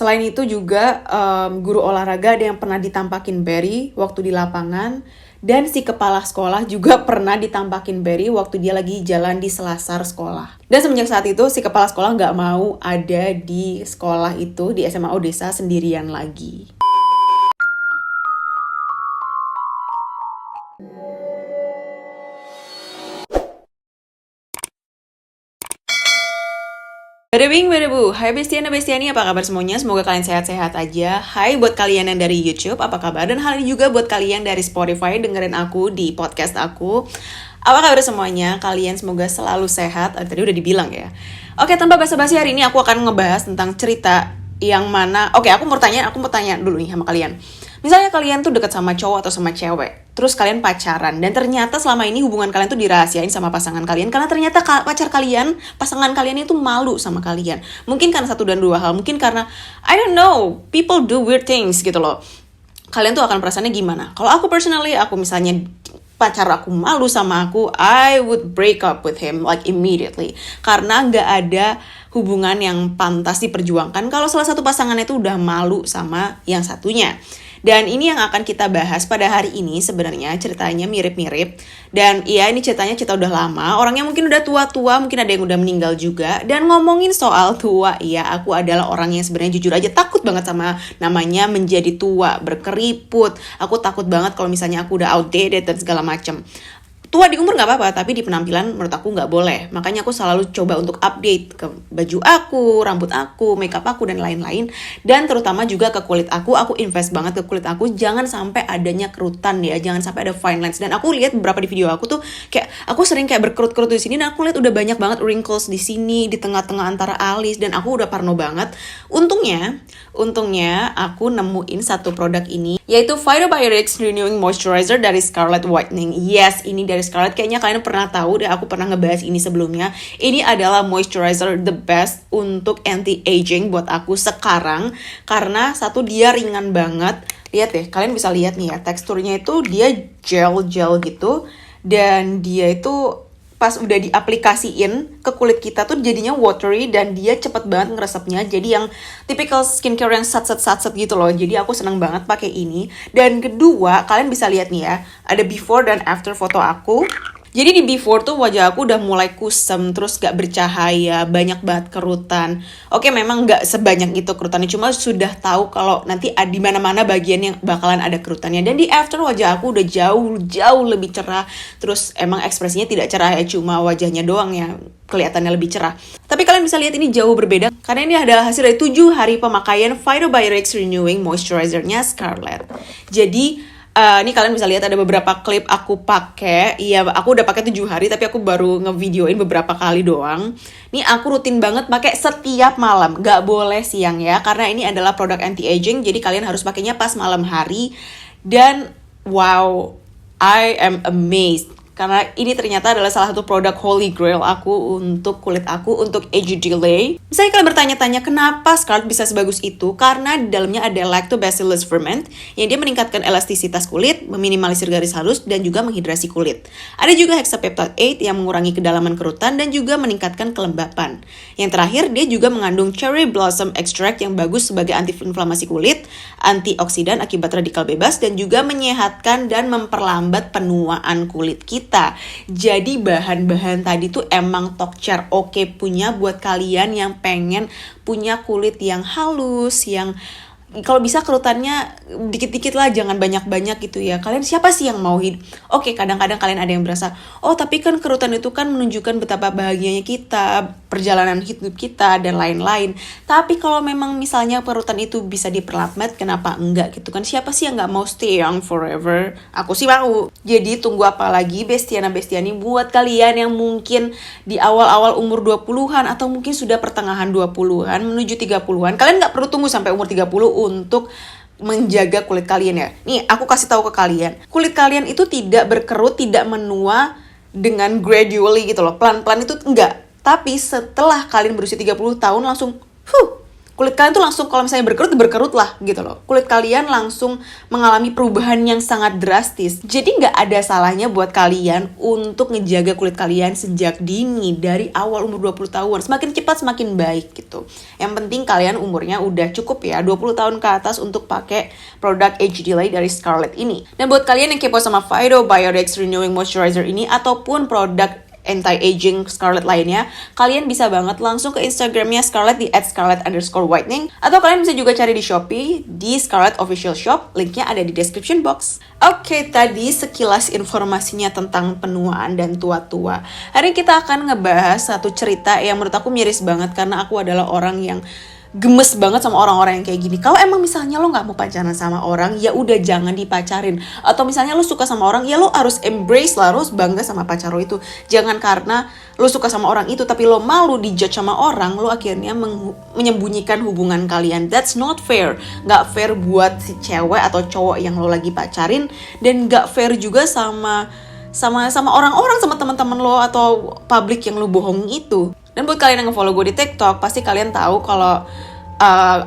Selain itu juga guru olahraga ada yang pernah ditampakin Barry waktu di lapangan. Dan si kepala sekolah juga pernah ditampakin Barry waktu dia lagi jalan di selasar sekolah. Dan semenjak saat itu si kepala sekolah nggak mau ada di sekolah itu, di SMA Odessa sendirian lagi. Bada bing, bada bu. Hai Bestiana Bestiani, apa kabar semuanya? Semoga kalian sehat-sehat aja. Hai buat kalian yang dari YouTube, apa kabar? Dan hal ini juga buat kalian dari Spotify, dengerin aku di podcast aku. Apa kabar semuanya? Kalian semoga selalu sehat. Tadi udah dibilang ya. Oke, tanpa basa-basi hari ini aku akan ngebahas tentang cerita yang mana. Oke, aku mau tanya dulu nih sama kalian. Misalnya kalian tuh deket sama cowok atau sama cewek, terus kalian pacaran, dan ternyata selama ini hubungan kalian tuh dirahasiain sama pasangan kalian, karena ternyata pasangan kalian itu malu sama kalian. Mungkin karena satu dan dua hal, mungkin karena, I don't know, people do weird things gitu loh. Kalian tuh akan perasaannya gimana? Kalau aku personally, aku misalnya pacar aku malu sama aku, I would break up with him like immediately. Karena gak ada hubungan yang pantas diperjuangkan kalau salah satu pasangannya itu udah malu sama yang satunya. Dan ini yang akan kita bahas pada hari ini. Sebenarnya ceritanya mirip-mirip. Dan iya, ini ceritanya cerita udah lama. Orangnya mungkin udah tua-tua, mungkin ada yang udah meninggal juga. Dan ngomongin soal tua, iya, aku adalah orang yang sebenarnya jujur aja takut banget sama namanya menjadi tua, berkeriput. Aku takut banget kalau misalnya aku udah outdated dan segala macem. Tua di umur gak apa-apa, tapi di penampilan menurut aku gak boleh. Makanya aku selalu coba untuk update ke baju aku, rambut aku, makeup aku, dan lain-lain. Dan terutama juga ke kulit aku invest banget ke kulit aku. Jangan sampai adanya kerutan ya, jangan sampai ada fine lines. Dan aku lihat beberapa di video aku tuh, kayak aku sering kayak berkerut-kerut di sini, dan aku lihat udah banyak banget wrinkles di sini, di tengah-tengah antara alis, dan aku udah parno banget. Untungnya aku nemuin satu produk ini, yaitu Phytobiotics Renewing Moisturizer dari Scarlett Whitening. Yes, ini dari Scarlett, kayaknya kalian pernah tahu deh, aku pernah ngebahas ini sebelumnya. Ini adalah moisturizer the best untuk anti-aging buat aku sekarang, karena satu, dia ringan banget. Lihat deh, kalian bisa lihat nih ya, teksturnya itu dia gel gitu, dan dia itu pas udah diaplikasiin ke kulit kita tuh jadinya watery, dan dia cepet banget ngeresepnya. Jadi yang typical skincare yang satset gitu loh. Jadi aku seneng banget pakai ini. Dan kedua, kalian bisa lihat nih ya, ada before dan after foto aku. Jadi di before tuh wajah aku udah mulai kusem, terus gak bercahaya, banyak banget kerutan. Oke, memang gak sebanyak itu kerutannya, cuma sudah tahu kalau nanti di mana-mana bagian yang bakalan ada kerutannya. Dan di after wajah aku udah jauh lebih cerah, terus emang ekspresinya tidak cerah ya, cuma wajahnya doang ya kelihatannya lebih cerah. Tapi kalian bisa lihat ini jauh berbeda, karena ini adalah hasil dari 7 hari pemakaian Phytobiotics Renewing Moisturizer-nya Scarlett. Jadi ini kalian bisa lihat ada beberapa klip aku pakai. Iya, aku udah pakai 7 hari, tapi aku baru ngevideoin beberapa kali doang. Ini aku rutin banget pakai setiap malam, gak boleh siang ya, karena ini adalah produk anti-aging. Jadi kalian harus pakainya pas malam hari. Dan wow, I am amazed, karena ini ternyata adalah salah satu produk holy grail aku untuk kulit aku, untuk age delay. Misalnya kalian bertanya-tanya kenapa Scarlett bisa sebagus itu, karena di dalamnya ada lactobacillus ferment yang dia meningkatkan elastisitas kulit, meminimalisir garis halus, dan juga menghidrasi kulit. Ada juga hexapeptide 8 yang mengurangi kedalaman kerutan dan juga meningkatkan kelembapan. Yang terakhir, dia juga mengandung cherry blossom extract yang bagus sebagai anti-inflamasi kulit, antioksidan akibat radikal bebas, dan juga menyehatkan dan memperlambat penuaan kulit kita. Jadi bahan-bahan tadi tuh emang top chair oke punya buat kalian yang pengen punya kulit yang halus, yang kalau bisa kerutannya dikit-dikit lah, jangan banyak-banyak gitu ya. Kalian siapa sih yang mau hidup? Oke, kadang-kadang kalian ada yang berasa, oh tapi kan kerutan itu kan menunjukkan betapa bahagianya kita, perjalanan hidup kita, dan lain-lain. Tapi kalau memang misalnya kerutan itu bisa diperlambat, kenapa enggak gitu kan? Siapa sih yang gak mau stay young forever? Aku sih mau. Jadi tunggu apa lagi Bestiana-Bestiani buat kalian yang mungkin di awal-awal umur 20-an atau mungkin sudah pertengahan 20-an menuju 30-an. Kalian gak perlu tunggu sampai umur 30 untuk menjaga kulit kalian ya. Nih, aku kasih tahu ke kalian. Kulit kalian itu tidak berkerut, tidak menua dengan gradually gitu loh. Pelan-pelan itu enggak. Tapi setelah kalian berusia 30 tahun langsung kulit kalian tuh langsung kalau misalnya berkerut lah gitu loh. Kulit kalian langsung mengalami perubahan yang sangat drastis. Jadi nggak ada salahnya buat kalian untuk ngejaga kulit kalian sejak dini dari awal umur 20 tahun. Semakin cepat semakin baik gitu. Yang penting kalian umurnya udah cukup ya 20 tahun ke atas untuk pakai produk Age Delay dari Scarlett ini. Dan buat kalian yang kepo sama Phytobiotics Renewing Moisturizer ini ataupun produk anti-aging Scarlett lainnya, kalian bisa banget langsung ke Instagramnya Scarlett di @scarlett_whitening, atau kalian bisa juga cari di Shopee di Scarlett Official Shop, linknya ada di description box. Oke, tadi sekilas informasinya tentang penuaan dan tua-tua. Hari ini kita akan ngebahas satu cerita yang menurut aku miris banget karena aku adalah orang yang gemes banget sama orang-orang yang kayak gini. Kalau emang misalnya lo nggak mau pacaran sama orang, ya udah jangan dipacarin. Atau misalnya lo suka sama orang, ya lo harus embrace lah, lo harus bangga sama pacar lo itu. Jangan karena lo suka sama orang itu tapi lo malu dijudge sama orang, lo akhirnya menyembunyikan hubungan kalian. That's not fair. Nggak fair buat si cewek atau cowok yang lo lagi pacarin, dan nggak fair juga sama orang-orang, sama teman-teman lo atau publik yang lo bohongin itu. Dan buat kalian yang nge-follow gue di TikTok, pasti kalian tahu kalau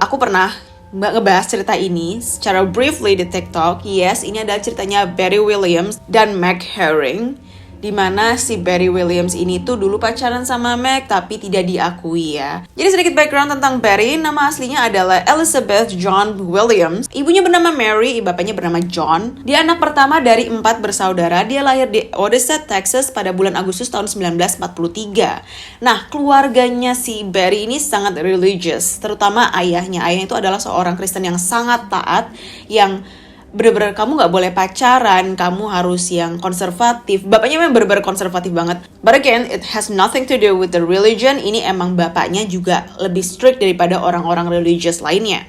aku pernah ngebahas cerita ini secara briefly di TikTok. Yes, ini adalah ceritanya Barry Williams dan Meg Herring, di mana si Barry Williams ini tuh dulu pacaran sama Meg tapi tidak diakui ya. Jadi sedikit background tentang Barry, nama aslinya adalah Elizabeth John Williams. Ibunya bernama Mary, bapaknya bernama John. Dia anak pertama dari 4 bersaudara. Dia lahir di Odessa, Texas pada bulan Agustus tahun 1943. Nah, keluarganya si Barry ini sangat religious, terutama ayahnya. Ayahnya itu adalah seorang Kristen yang sangat taat, yang bener-bener kamu gak boleh pacaran, kamu harus yang konservatif. Bapaknya memang bener-bener konservatif banget. But again, it has nothing to do with the religion. Ini emang bapaknya juga lebih strict daripada orang-orang religious lainnya.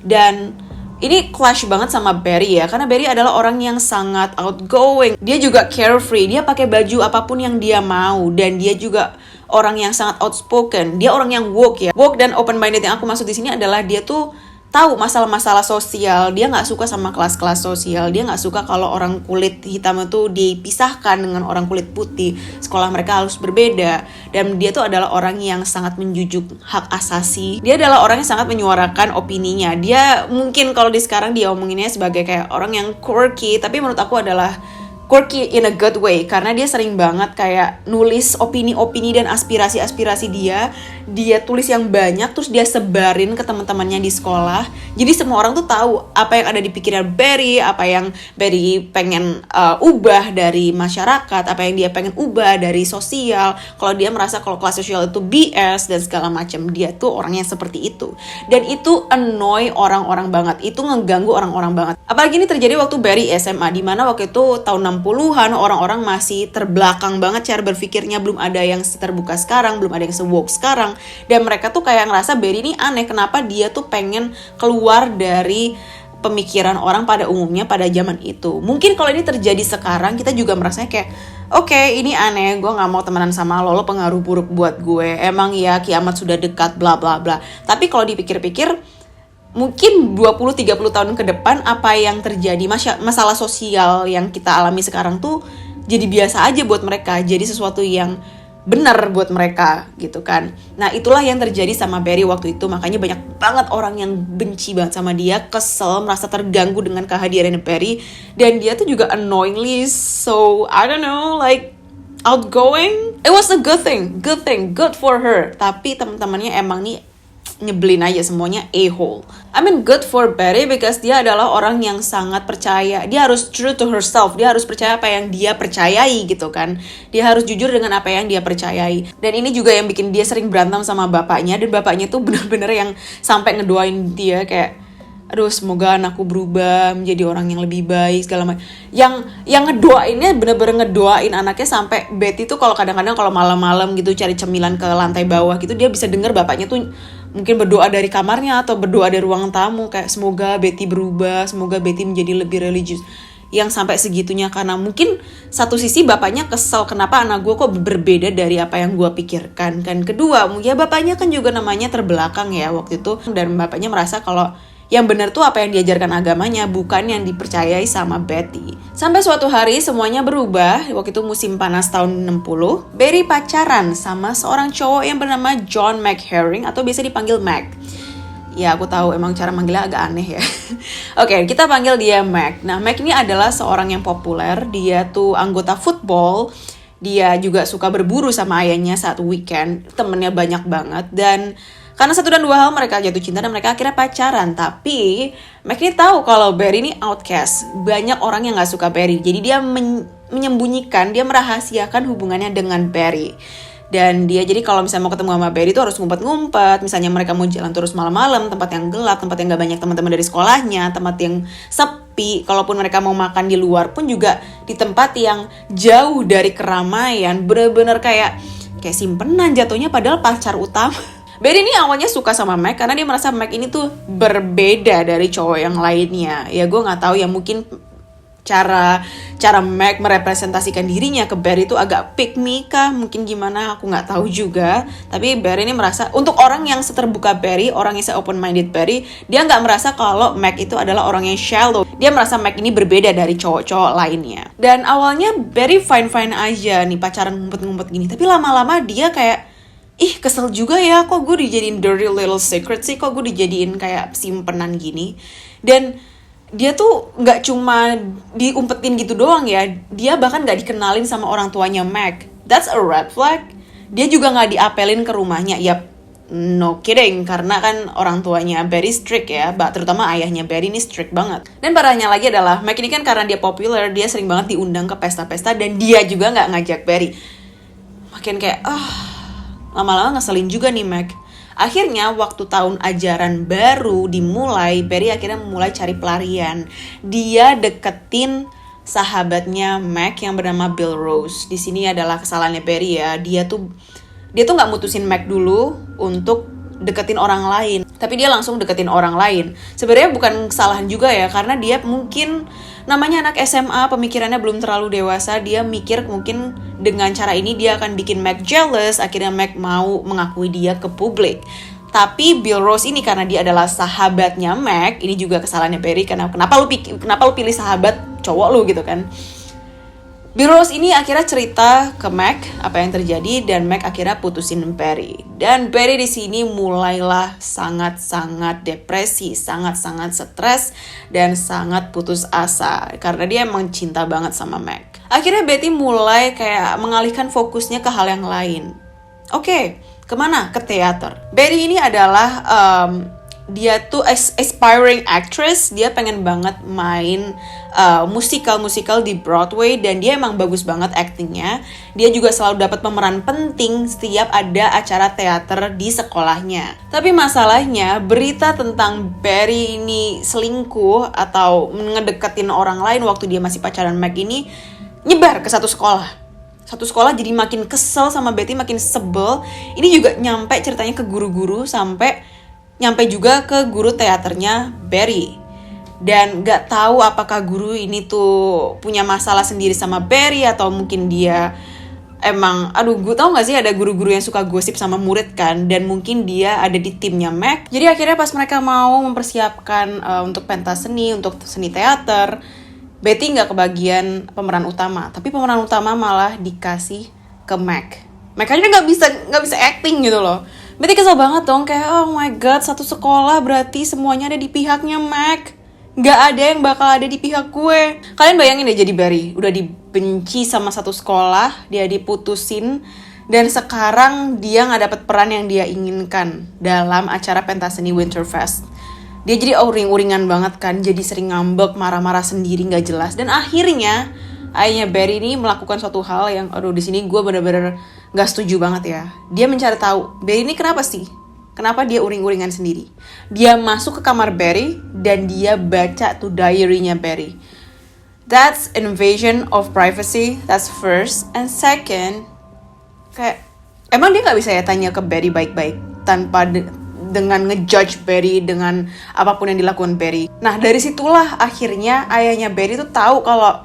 Dan ini clash banget sama Barry ya, karena Barry adalah orang yang sangat outgoing. Dia juga carefree, dia pakai baju apapun yang dia mau. Dan dia juga orang yang sangat outspoken. Dia orang yang woke ya. Woke dan open-minded yang aku maksud di sini adalah dia tuh tahu masalah-masalah sosial. Dia nggak suka sama kelas-kelas sosial. Dia nggak suka kalau orang kulit hitam itu dipisahkan dengan orang kulit putih. Sekolah mereka harus berbeda. Dan dia tuh adalah orang yang sangat menjunjung hak asasi. Dia adalah orang yang sangat menyuarakan opininya. Dia mungkin kalau di sekarang dia omonginnya sebagai kayak orang yang quirky, tapi menurut aku adalah quirky in a good way, karena dia sering banget kayak nulis opini-opini dan aspirasi-aspirasi dia tulis yang banyak, terus dia sebarin ke teman-temannya di sekolah. Jadi semua orang tuh tahu apa yang ada di pikiran Barry, apa yang Barry pengen ubah dari masyarakat, apa yang dia pengen ubah dari sosial. Kalau dia merasa kalau kelas sosial itu BS dan segala macam, dia tuh orangnya seperti itu. Dan itu annoy orang-orang banget, itu ngeganggu orang-orang banget. Apalagi ini terjadi waktu Barry SMA, di mana waktu itu tahun 60-an orang-orang masih terbelakang banget cara berpikirnya, belum ada yang terbuka sekarang, belum ada yang se-woke sekarang. Dan mereka tuh kayak ngerasa Barry ini aneh, kenapa dia tuh pengen keluar dari pemikiran orang pada umumnya pada zaman itu. Mungkin kalau ini terjadi sekarang, kita juga merasanya kayak oke, ini aneh, gue gak mau temenan sama lo pengaruh buruk buat gue, emang ya kiamat sudah dekat, bla bla bla. Tapi kalau dipikir-pikir, mungkin 20-30 tahun ke depan apa yang terjadi, masalah sosial yang kita alami sekarang tuh jadi biasa aja buat mereka, jadi sesuatu yang benar buat mereka gitu kan. Nah itulah yang terjadi sama Barry waktu itu, makanya banyak banget orang yang benci banget sama dia, kesel, merasa terganggu dengan kehadiran Barry. Dan dia tuh juga annoyingly so, I don't know, like outgoing. It was a good thing, good for her. Tapi teman-temannya emang nih nyebelin aja, semuanya a-hole. I mean good for Barry because dia adalah orang yang sangat percaya. Dia harus true to herself. Dia harus percaya apa yang dia percayai gitu kan. Dia harus jujur dengan apa yang dia percayai. Dan ini juga yang bikin dia sering berantem sama bapaknya. Dan bapaknya tuh bener-bener yang sampai ngedoain dia kayak, aduh semoga anakku berubah menjadi orang yang lebih baik segala macam. Yang ngedoainnya bener-bener ngedoain anaknya sampai Betty tuh kalau kadang-kadang kalau malam-malam gitu cari cemilan ke lantai bawah gitu, dia bisa denger bapaknya tuh mungkin berdoa dari kamarnya atau berdoa dari ruang tamu kayak semoga Betty berubah, semoga Betty menjadi lebih religius. Yang sampai segitunya karena mungkin satu sisi bapaknya kesel kenapa anak gue kok berbeda dari apa yang gue pikirkan kan. Kedua, ya bapaknya kan juga namanya terbelakang ya waktu itu, dan bapaknya merasa kalau yang benar tuh apa yang diajarkan agamanya, bukan yang dipercayai sama Betty. Sampai suatu hari semuanya berubah. Waktu itu musim panas tahun 60. Barry pacaran sama seorang cowok yang bernama John Meg Herring atau biasa dipanggil Meg. Ya aku tahu emang cara manggilnya agak aneh ya. Oke, kita panggil dia Mac. Nah, Mac ini adalah seorang yang populer. Dia tuh anggota football. Dia juga suka berburu sama ayahnya saat weekend. Temennya banyak banget. Dan karena satu dan dua hal mereka jatuh cinta dan mereka akhirnya pacaran. Tapi Mac ini tahu kalau Barry ini outcast. Banyak orang yang gak suka Barry. Jadi dia menyembunyikan, dia merahasiakan hubungannya dengan Barry. Dan dia jadi kalau misalnya mau ketemu sama Barry itu harus ngumpet-ngumpet. Misalnya mereka mau jalan terus malam-malam, tempat yang gelap, tempat yang gak banyak teman-teman dari sekolahnya, tempat yang sepi. Kalaupun mereka mau makan di luar pun juga di tempat yang jauh dari keramaian. Bener-bener kayak simpenan jatuhnya, padahal pacar utama. Barry ini awalnya suka sama Mac karena dia merasa Mac ini tuh berbeda dari cowok yang lainnya. Ya gue gak tahu ya, mungkin cara Mac merepresentasikan dirinya ke Barry itu agak pick me kah, mungkin gimana, aku nggak tahu juga. Tapi Barry ini merasa, untuk orang yang seterbuka Barry, orang yang se-open minded Barry, dia nggak merasa kalau Mac itu adalah orang yang shallow. Dia merasa Mac ini berbeda dari cowok-cowok lainnya. Dan awalnya Barry fine-fine aja nih pacaran ngumpet-ngumpet gini, tapi lama-lama dia kayak, ih kesel juga ya, kok gue dijadiin dirty little secret sih, kok gue dijadiin kayak simpenan gini. Dan dia tuh nggak cuma diumpetin gitu doang ya, dia bahkan nggak dikenalin sama orang tuanya Mac. That's a red flag. Dia juga nggak diapelin ke rumahnya. Yap, no kidding, karena kan orang tuanya Barry strict ya, terutama ayahnya Barry ini strict banget. Dan parahnya lagi adalah Mac ini kan karena dia populer, dia sering banget diundang ke pesta-pesta dan dia juga nggak ngajak Barry. Makin kayak lama-lama ngeselin juga nih Mac. Akhirnya waktu tahun ajaran baru dimulai, Barry akhirnya mulai cari pelarian. Dia deketin sahabatnya Mac yang bernama Bill Rose. Di sini adalah kesalahannya Barry ya. Dia tuh nggak mutusin Mac dulu untuk deketin orang lain, tapi dia langsung deketin orang lain. Sebenarnya bukan kesalahan juga ya, karena dia mungkin namanya anak SMA, pemikirannya belum terlalu dewasa. Dia mikir mungkin dengan cara ini dia akan bikin Mac jealous. Akhirnya Mac mau mengakui dia ke publik. Tapi Bill Rose ini karena dia adalah sahabatnya Mac, ini juga kesalahannya Barry. Karena kenapa lu pilih sahabat cowok lu gitu kan? Bill Rose ini akhirnya cerita ke Mac apa yang terjadi dan Mac akhirnya putusin Barry. Dan Barry di sini mulailah sangat-sangat depresi, sangat-sangat stres dan sangat putus asa karena dia emang cinta banget sama Mac. Akhirnya Betty mulai kayak mengalihkan fokusnya ke hal yang lain. Oke, kemana? Ke teater. Barry ini adalah dia tuh aspiring actress. Dia pengen banget main musikal di Broadway dan dia emang bagus banget actingnya. Dia juga selalu dapat pemeran penting setiap ada acara teater di sekolahnya. Tapi masalahnya berita tentang Barry ini selingkuh atau ngedeketin orang lain waktu dia masih pacaran Mac ini nyebar ke satu sekolah. Satu sekolah jadi makin kesel sama Betty, makin sebel. Ini juga nyampe ceritanya ke guru-guru, sampai nyampe juga ke guru teaternya Barry. Dan gak tahu apakah guru ini tuh punya masalah sendiri sama Barry atau mungkin dia emang, gue tau gak sih ada guru-guru yang suka gosip sama murid kan, dan mungkin dia ada di timnya Mac. Jadi akhirnya pas mereka mau mempersiapkan untuk pentas seni, untuk seni teater, Betty gak kebagian pemeran utama, tapi pemeran utama malah dikasih ke Mac. Mac aja gak bisa acting gitu loh. Betty kesel banget dong, kayak oh my god, satu sekolah berarti semuanya ada di pihaknya Mac. Gak ada yang bakal ada di pihak gue. Kalian bayangin deh jadi Barry, udah dibenci sama satu sekolah, dia diputusin, dan sekarang dia gak dapet peran yang dia inginkan dalam acara pentas seni Winterfest. Dia jadi uring-uringan banget kan, jadi sering ngambek, marah-marah sendiri gak jelas. Dan akhirnya ayahnya Barry ini melakukan suatu hal yang di sini gue bener-bener gak setuju banget ya. Dia mencari tahu Barry ini kenapa sih? Kenapa dia uring-uringan sendiri? Dia masuk ke kamar Barry dan dia baca tuh diary-nya Barry. That's invasion of privacy. That's first. And second, kayak emang dia gak bisa ya tanya ke Barry baik-baik tanpa dengan ngejudge Barry dengan apapun yang dilakukan Barry. Nah dari situlah akhirnya ayahnya Barry tuh tahu kalau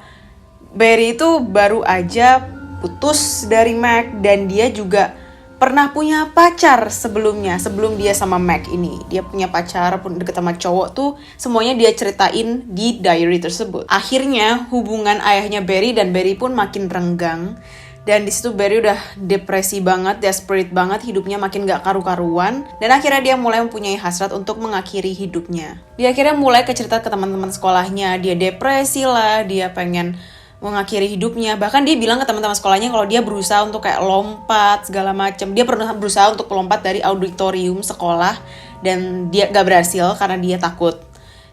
Barry itu baru aja putus dari Mac dan dia juga pernah punya pacar sebelumnya, sebelum dia sama Mac ini. Dia punya pacar pun deket sama cowok tuh, semuanya dia ceritain di diary tersebut. Akhirnya hubungan ayahnya Barry dan Barry pun makin renggang Dan di situ Barry udah depresi banget, desperate banget, hidupnya makin gak karu-karuan. Dan akhirnya dia mulai mempunyai hasrat untuk mengakhiri hidupnya. Dia akhirnya mulai cerita ke teman-teman sekolahnya, dia depresi lah, dia pengen mengakhiri hidupnya. Bahkan dia bilang ke teman-teman sekolahnya kalau dia berusaha untuk kayak lompat segala macam. Dia pernah berusaha untuk melompat dari auditorium sekolah dan dia gak berhasil karena dia takut.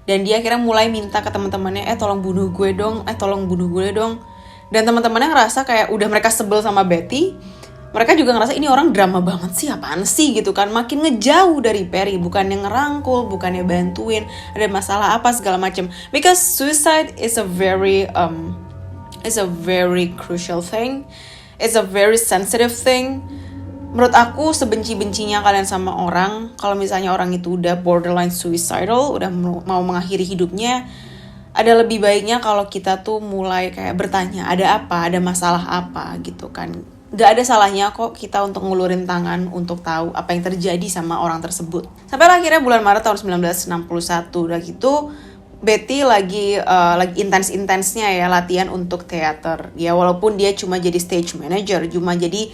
Dan dia akhirnya mulai minta ke teman-temannya, tolong bunuh gue dong, tolong bunuh gue dong. Dan teman-temannya ngerasa kayak udah mereka sebel sama Betty. Mereka juga ngerasa ini orang drama banget sih, apaan sih gitu kan. Makin ngejauh dari Perry, bukannya ngerangkul, bukannya bantuin, ada masalah apa segala macam. Because suicide is a very crucial thing. It's a very sensitive thing. Menurut aku sebenci-bencinya kalian sama orang, kalau misalnya orang itu udah borderline suicidal, udah mau mengakhiri hidupnya, ada lebih baiknya kalau kita tuh mulai kayak bertanya, ada apa, ada masalah apa gitu kan. Gak ada salahnya kok kita untuk ngulurin tangan untuk tahu apa yang terjadi sama orang tersebut. Sampai akhirnya bulan Maret tahun 1961, udah gitu Betty lagi intens-intensnya ya latihan untuk teater. Ya walaupun dia cuma jadi stage manager, cuma jadi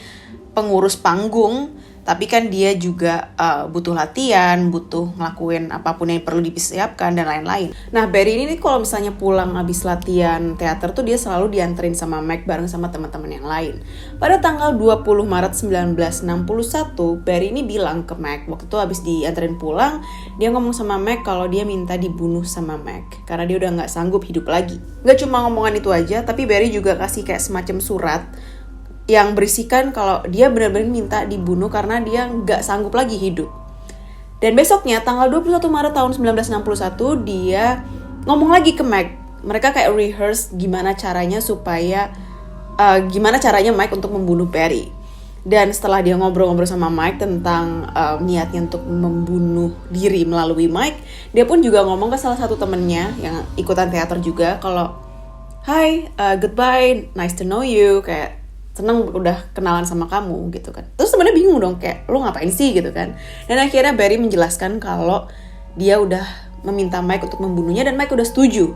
pengurus panggung, tapi kan dia juga butuh latihan, butuh ngelakuin apapun yang perlu dipersiapkan dan lain-lain. Nah, Barry ini kalau misalnya pulang habis latihan teater tuh dia selalu dianterin sama Meg bareng sama teman-teman yang lain. Pada tanggal 20 Maret 1961, Barry ini bilang ke Meg, waktu itu habis dianterin pulang, dia ngomong sama Meg kalau dia minta dibunuh sama Meg karena dia udah nggak sanggup hidup lagi. Nggak cuma ngomongan itu aja, tapi Barry juga kasih kayak semacam surat yang berisikan kalau dia benar-benar minta dibunuh karena dia nggak sanggup lagi hidup. Dan besoknya tanggal 21 Maret tahun 1961 dia ngomong lagi ke Meg. Mereka kayak rehearse gimana caranya Mike untuk membunuh Perry. Dan setelah dia ngobrol-ngobrol sama Mike tentang niatnya untuk membunuh diri melalui Mike, dia pun juga ngomong ke salah satu temennya yang ikutan teater juga kalau hi, goodbye, nice to know you, kayak seneng udah kenalan sama kamu gitu kan. Terus temennya bingung dong kayak lo ngapain sih gitu kan. Dan akhirnya Barry menjelaskan kalau dia udah meminta Mike untuk membunuhnya dan Mike udah setuju.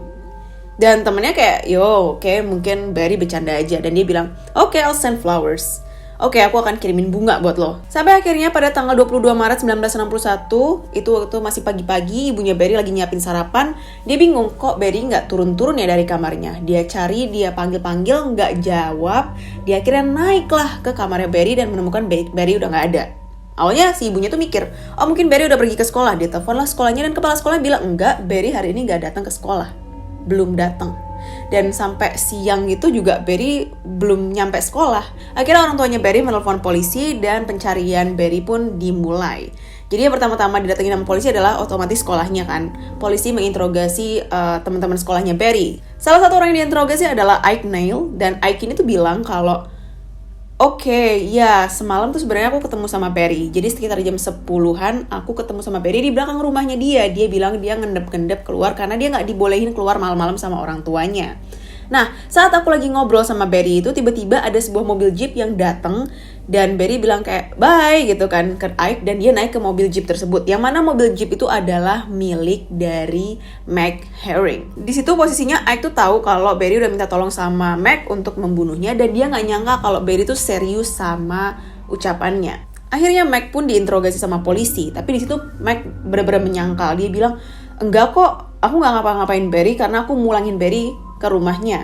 Dan temennya kayak oke, mungkin Barry bercanda aja. Dan dia bilang oke, I'll send flowers. Oke, aku akan kirimin bunga buat lo. Sampai akhirnya pada tanggal 22 Maret 1961, itu waktu masih pagi-pagi, ibunya Barry lagi nyiapin sarapan. Dia bingung, kok Barry nggak turun-turun ya dari kamarnya. Dia cari, dia panggil-panggil, nggak jawab. Dia akhirnya naiklah ke kamarnya Barry dan menemukan Barry udah nggak ada. Awalnya si ibunya tuh mikir, mungkin Barry udah pergi ke sekolah. Dia teleponlah sekolahnya dan kepala sekolah bilang, enggak, Barry hari ini nggak datang ke sekolah. Belum datang. Dan sampai siang itu juga Barry belum nyampe sekolah. Akhirnya orang tuanya Barry menelpon polisi dan pencarian Barry pun dimulai. Jadi yang pertama-tama didatengin sama polisi adalah otomatis sekolahnya kan. Polisi menginterogasi teman-teman sekolahnya Barry. Salah satu orang yang diinterogasi adalah Ike Neil. Dan Ike ini tuh bilang kalau semalam tuh sebenarnya aku ketemu sama Barry. Jadi sekitar jam 10-an aku ketemu sama Barry di belakang rumahnya dia. Dia bilang dia ngendep-ngendep keluar karena dia gak dibolehin keluar malam-malam sama orang tuanya. Nah, saat aku lagi ngobrol sama Barry itu tiba-tiba ada sebuah mobil jeep yang datang dan Barry bilang kayak bye gitu kan ke Ike dan dia naik ke mobil jeep tersebut. Yang mana mobil jeep itu adalah milik dari Meg Herring. Di situ posisinya Ike tuh tahu kalau Barry udah minta tolong sama Meg untuk membunuhnya dan dia nggak nyangka kalau Barry tuh serius sama ucapannya. Akhirnya Meg pun diinterogasi sama polisi, tapi di situ Meg benar-benar menyangkal. Dia bilang enggak kok, aku nggak ngapa-ngapain Barry karena aku mulangin Barry ke rumahnya.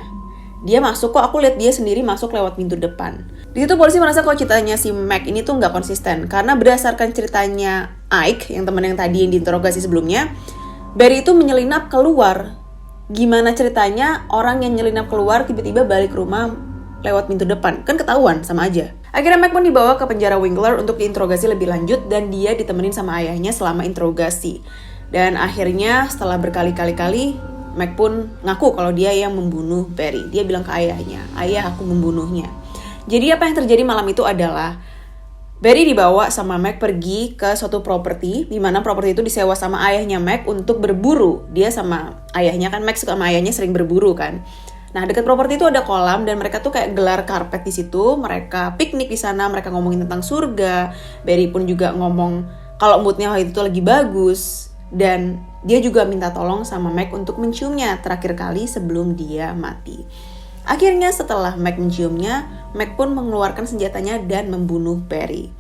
Dia masuk kok, aku lihat dia sendiri masuk lewat pintu depan. Di situ polisi merasa kalau ceritanya si Meg ini tuh nggak konsisten karena berdasarkan ceritanya Ike, yang teman yang tadi yang diinterogasi sebelumnya, Barry itu menyelinap keluar. Gimana ceritanya orang yang nyelinap keluar tiba-tiba balik rumah lewat pintu depan? Kan ketahuan sama aja. Akhirnya Meg pun dibawa ke penjara Winkler untuk diinterogasi lebih lanjut dan dia ditemenin sama ayahnya selama interogasi. Dan akhirnya setelah berkali-kali Meg pun ngaku kalau dia yang membunuh Barry. Dia bilang ke ayahnya, ayah aku membunuhnya. Jadi apa yang terjadi malam itu adalah Barry dibawa sama Meg pergi ke suatu properti, di mana properti itu disewa sama ayahnya Meg untuk berburu. Dia sama ayahnya kan, Meg sama ayahnya sering berburu kan. Nah, dekat properti itu ada kolam dan mereka tuh kayak gelar karpet di situ. Mereka piknik di sana, mereka ngomongin tentang surga. Barry pun juga ngomong kalau moodnya waktu itu lagi bagus. Dan dia juga minta tolong sama Meg untuk menciumnya terakhir kali sebelum dia mati. Akhirnya setelah Mac menciumnya, Mac pun mengeluarkan senjatanya dan membunuh Barry.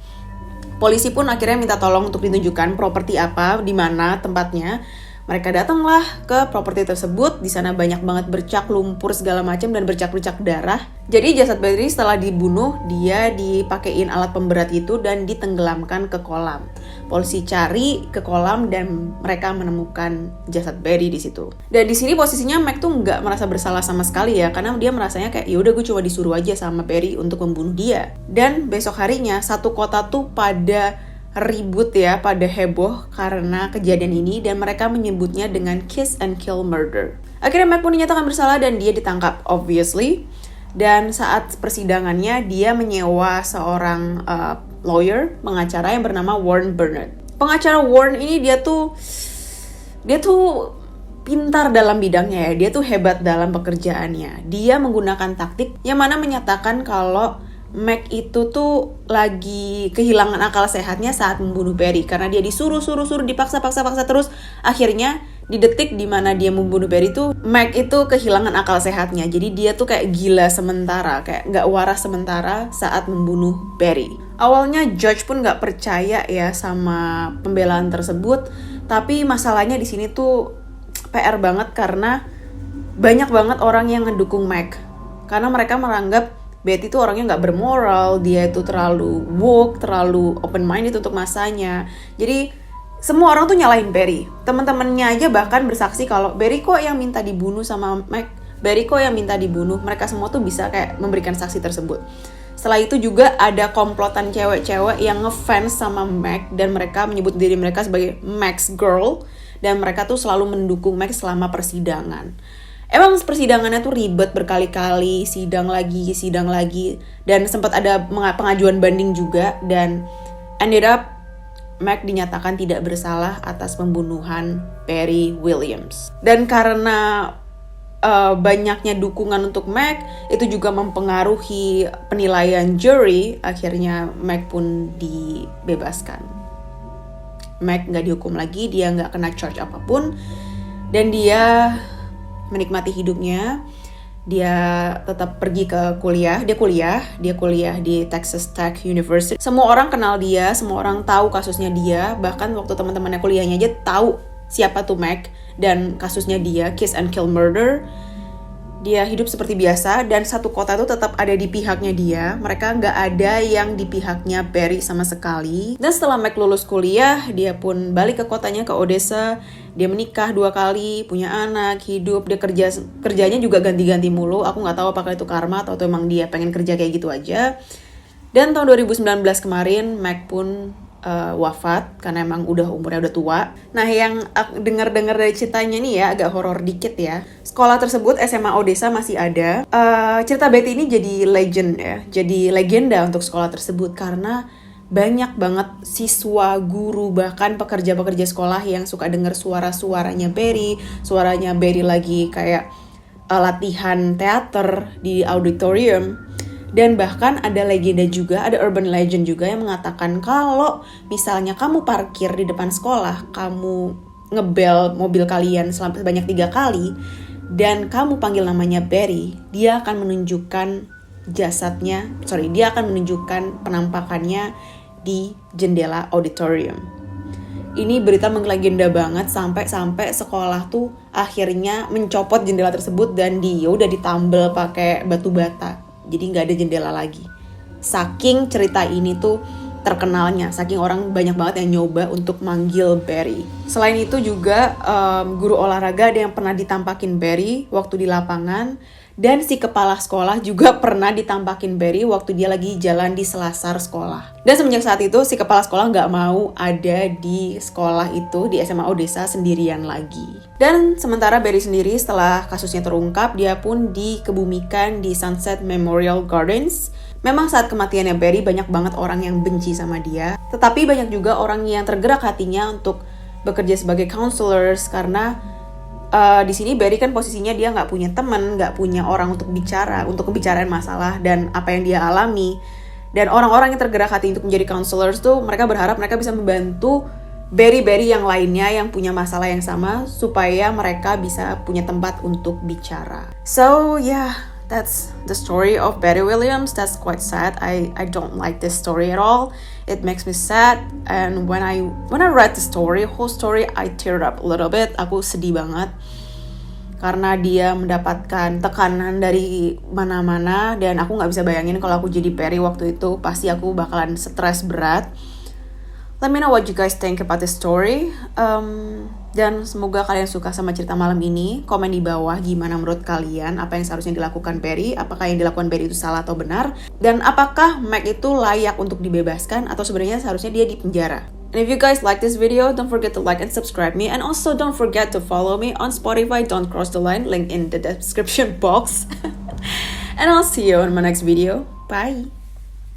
Polisi pun akhirnya minta tolong untuk ditunjukkan properti apa, di mana tempatnya. Mereka datanglah ke properti tersebut. Di sana banyak banget bercak lumpur segala macam dan bercak-bercak darah. Jadi jasad Barry setelah dibunuh, dia dipakein alat pemberat itu dan ditenggelamkan ke kolam. Polisi cari ke kolam dan mereka menemukan jasad Barry di situ. Dan di sini posisinya Mac tuh nggak merasa bersalah sama sekali ya, karena dia merasanya kayak ya udah gue cuma disuruh aja sama Barry untuk membunuh dia. Dan besok harinya satu kota tuh pada ribut ya, pada heboh karena kejadian ini dan mereka menyebutnya dengan kiss and kill murder. Akhirnya Mac pun dinyatakan bersalah dan dia ditangkap obviously. Dan saat persidangannya dia menyewa seorang lawyer, pengacara yang bernama Warren Burnett. Pengacara Warren ini dia tuh pintar dalam bidangnya ya, dia tuh hebat dalam pekerjaannya. Dia menggunakan taktik yang mana menyatakan kalau Mac itu tuh lagi kehilangan akal sehatnya saat membunuh Barry karena dia disuruh dipaksa terus. Akhirnya di detik dimana dia membunuh Barry tuh Mac itu kehilangan akal sehatnya. Jadi dia tuh kayak gila sementara, kayak nggak waras sementara saat membunuh Barry. Awalnya Judge pun nggak percaya ya sama pembelaan tersebut, tapi masalahnya di sini tuh PR banget karena banyak banget orang yang ngedukung Mac karena mereka menganggap Betty itu orangnya nggak bermoral, dia itu terlalu woke, terlalu open-minded untuk masanya. Jadi semua orang tuh nyalahin Barry. Teman-temannya aja bahkan bersaksi kalau Barry kok yang minta dibunuh sama Mac, Barry kok yang minta dibunuh. Mereka semua tuh bisa kayak memberikan saksi tersebut. Setelah itu juga ada komplotan cewek-cewek yang ngefans sama Mac dan mereka menyebut diri mereka sebagai Mac's Girl dan mereka tuh selalu mendukung Mac selama persidangan. Emang persidangannya tuh ribet berkali-kali, sidang lagi, dan sempat ada pengajuan banding juga, dan ended up Mac dinyatakan tidak bersalah atas pembunuhan Barry Williams. Dan karena banyaknya dukungan untuk Mac, itu juga mempengaruhi penilaian jury, akhirnya Mac pun dibebaskan. Mac nggak dihukum lagi, dia nggak kena charge apapun, dan dia menikmati hidupnya. Dia tetap pergi ke kuliah. Dia kuliah di Texas Tech University. Semua orang kenal dia, semua orang tahu kasusnya dia. Bahkan waktu teman-temannya kuliahnya aja tahu siapa tuh Mac dan kasusnya dia, kiss and kill murder. Dia hidup seperti biasa dan satu kota itu tetap ada di pihaknya dia. Mereka nggak ada yang di pihaknya Barry sama sekali. Dan setelah Mac lulus kuliah, dia pun balik ke kotanya, ke Odessa. Dia menikah 2 kali, punya anak, hidup. Dia kerjanya juga ganti-ganti mulu. Aku nggak tahu apakah itu karma atau emang dia pengen kerja kayak gitu aja. Dan tahun 2019 kemarin, Mac pun wafat karena emang umurnya udah tua. Nah, yang dengar-dengar dari ceritanya nih ya agak horor dikit ya. Sekolah tersebut SMA Odessa masih ada. Cerita Betty ini jadi legend ya, jadi legenda untuk sekolah tersebut karena banyak banget siswa, guru, bahkan pekerja-pekerja sekolah yang suka dengar suaranya Barry lagi kayak latihan teater di auditorium. Dan bahkan ada legenda juga, ada urban legend juga yang mengatakan kalau misalnya kamu parkir di depan sekolah, kamu ngebel mobil kalian sebanyak 3 kali, dan kamu panggil namanya Barry, dia akan menunjukkan penampakannya di jendela auditorium. Ini berita menglegenda banget sampai sekolah tuh akhirnya mencopot jendela tersebut dan udah ditambal pakai batu bata. Jadi nggak ada jendela lagi. Saking cerita ini tuh terkenalnya, saking orang banyak banget yang nyoba untuk manggil Barry. Selain itu juga guru olahraga ada yang pernah ditampakin Barry waktu di lapangan. Dan si kepala sekolah juga pernah ditampakin Barry waktu dia lagi jalan di selasar sekolah. Dan semenjak saat itu si kepala sekolah nggak mau ada di sekolah itu, di SMA Odessa sendirian lagi. Dan sementara Barry sendiri setelah kasusnya terungkap, dia pun dikebumikan di Sunset Memorial Gardens. Memang saat kematiannya Barry banyak banget orang yang benci sama dia. Tetapi banyak juga orang yang tergerak hatinya untuk bekerja sebagai counselors karena di sini Barry kan posisinya dia nggak punya teman, nggak punya orang untuk ngebicarain masalah dan apa yang dia alami. Dan orang-orang yang tergerak hati untuk menjadi counselors tuh mereka berharap mereka bisa membantu Barry yang lainnya yang punya masalah yang sama supaya mereka bisa punya tempat untuk bicara. So that's the story of Barry Williams. That's quite sad. I don't like this story at all. It makes me sad. And when I read the story, whole story, I teared up a little bit. Aku sedih banget karena dia mendapatkan tekanan dari mana-mana, dan aku nggak bisa bayangin kalau aku jadi Perry waktu itu, pasti aku bakalan stres berat. Let me know what you guys think about this story. Dan semoga kalian suka sama cerita malam ini. Komen di bawah gimana menurut kalian, apa yang seharusnya dilakukan Perry, apakah yang dilakukan Perry itu salah atau benar, dan apakah Meg itu layak untuk dibebaskan atau sebenarnya seharusnya dia dipenjara. And if you guys like this video, don't forget to like and subscribe me, and also don't forget to follow me on Spotify. Don't cross the line, link in the description box. And I'll see you in my next video. Bye.